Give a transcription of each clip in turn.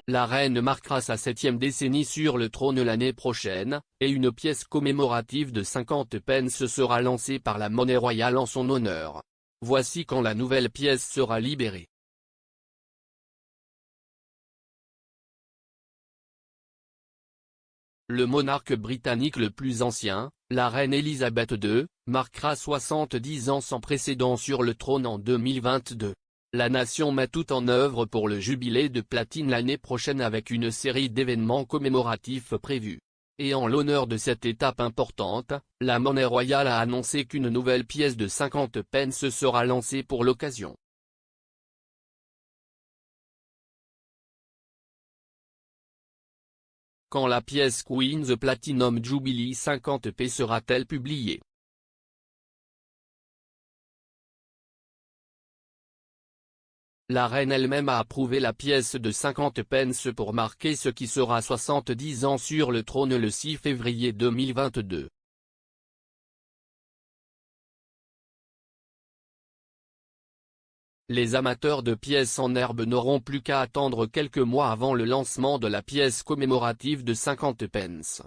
la reine marquera sa 7e décennie sur le trône l'année prochaine, et une pièce commémorative de 50 pence sera lancée par la monnaie royale en son honneur. Voici quand la nouvelle pièce sera libérée. Le monarque britannique le plus ancien, la reine Elisabeth II, marquera 70 ans sans précédent sur le trône en 2022. La nation met tout en œuvre pour le jubilé de platine l'année prochaine avec une série d'événements commémoratifs prévus. Et en l'honneur de cette étape importante, la monnaie royale a annoncé qu'une nouvelle pièce de 50 pence sera lancée pour l'occasion. Quand la pièce Queen's Platinum Jubilee 50p sera-t-elle publiée? La reine elle-même a approuvé la pièce de 50 pence pour marquer ce qui sera 70 ans sur le trône le 6 février 2022. Les amateurs de pièces en herbe n'auront plus qu'à attendre quelques mois avant le lancement de la pièce commémorative de 50 pence.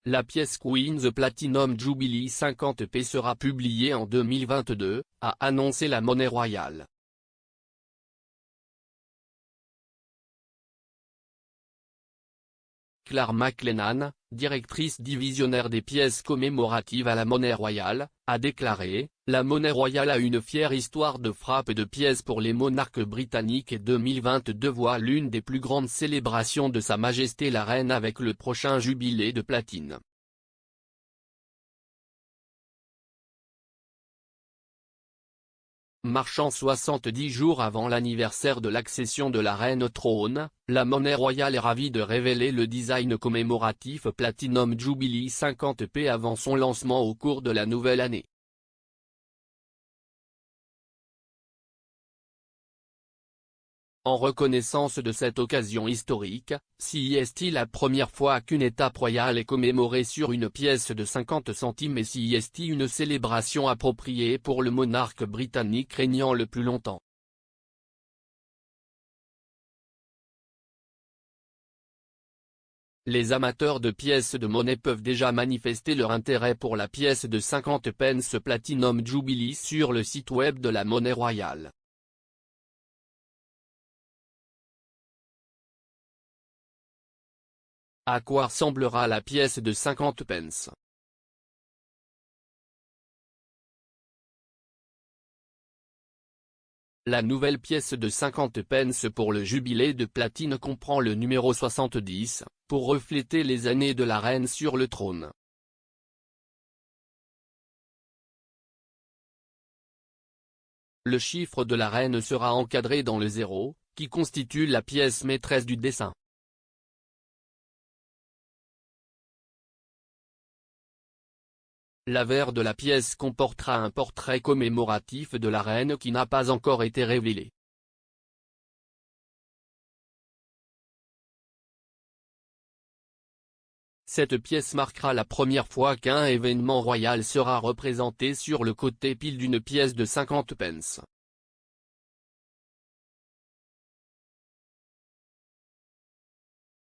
La pièce Queen's Platinum Jubilee 50p sera publiée en 2022, a annoncé la monnaie royale. Claire McLennan, directrice divisionnaire des pièces commémoratives à la monnaie royale, a déclaré « La monnaie royale a une fière histoire de frappe et de pièces pour les monarques britanniques et 2022 voit l'une des plus grandes célébrations de Sa Majesté la Reine avec le prochain jubilé de platine. » Marchant 70 jours avant l'anniversaire de l'accession de la reine au trône, la monnaie royale est ravie de révéler le design commémoratif Platinum Jubilee 50p avant son lancement au cours de la nouvelle année. En reconnaissance de cette occasion historique, c'est la première fois qu'une étape royale est commémorée sur une pièce de 50 centimes et c'est une célébration appropriée pour le monarque britannique régnant le plus longtemps. Les amateurs de pièces de monnaie peuvent déjà manifester leur intérêt pour la pièce de 50 pence Platinum Jubilee sur le site web de la monnaie royale. À quoi ressemblera la pièce de 50 pence? La nouvelle pièce de 50 pence pour le jubilé de platine comprend le numéro 70, pour refléter les années de la reine sur le trône. Le chiffre de la reine sera encadré dans le 0, qui constitue la pièce maîtresse du dessin. L'avers de la pièce comportera un portrait commémoratif de la reine qui n'a pas encore été révélé. Cette pièce marquera la première fois qu'un événement royal sera représenté sur le côté pile d'une pièce de 50 pence.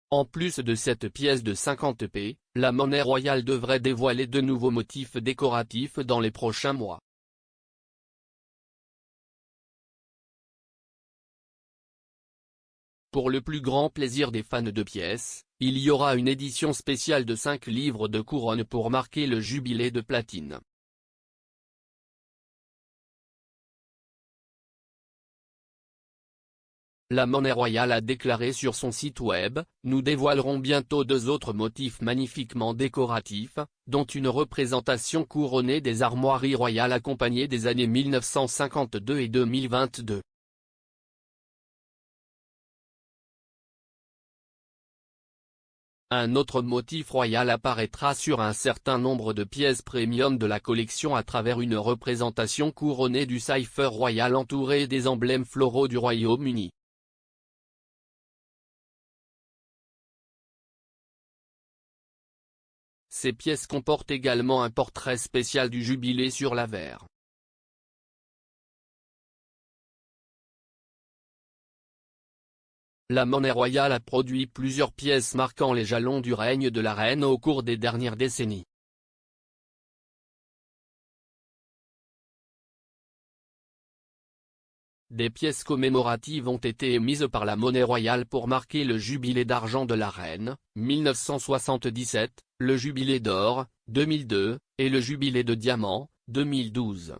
En plus de cette pièce de 50p, la monnaie royale devrait dévoiler de nouveaux motifs décoratifs dans les prochains mois. Pour le plus grand plaisir des fans de pièces, il y aura une édition spéciale de 5 livres de couronne pour marquer le jubilé de platine. La monnaie royale a déclaré sur son site web « Nous dévoilerons bientôt 2 autres motifs magnifiquement décoratifs, dont une représentation couronnée des armoiries royales accompagnée des années 1952 et 2022. » Un autre motif royal apparaîtra sur un certain nombre de pièces premium de la collection à travers une représentation couronnée du cypher royal entouré des emblèmes floraux du Royaume-Uni. Ces pièces comportent également un portrait spécial du jubilé sur l'avers. la monnaie royale a produit plusieurs pièces marquant les jalons du règne de la reine au cours des dernières décennies. Des pièces commémoratives ont été émises par la monnaie royale pour marquer le jubilé d'argent de la reine, 1977, le jubilé d'or, 2002, et le jubilé de diamant, 2012.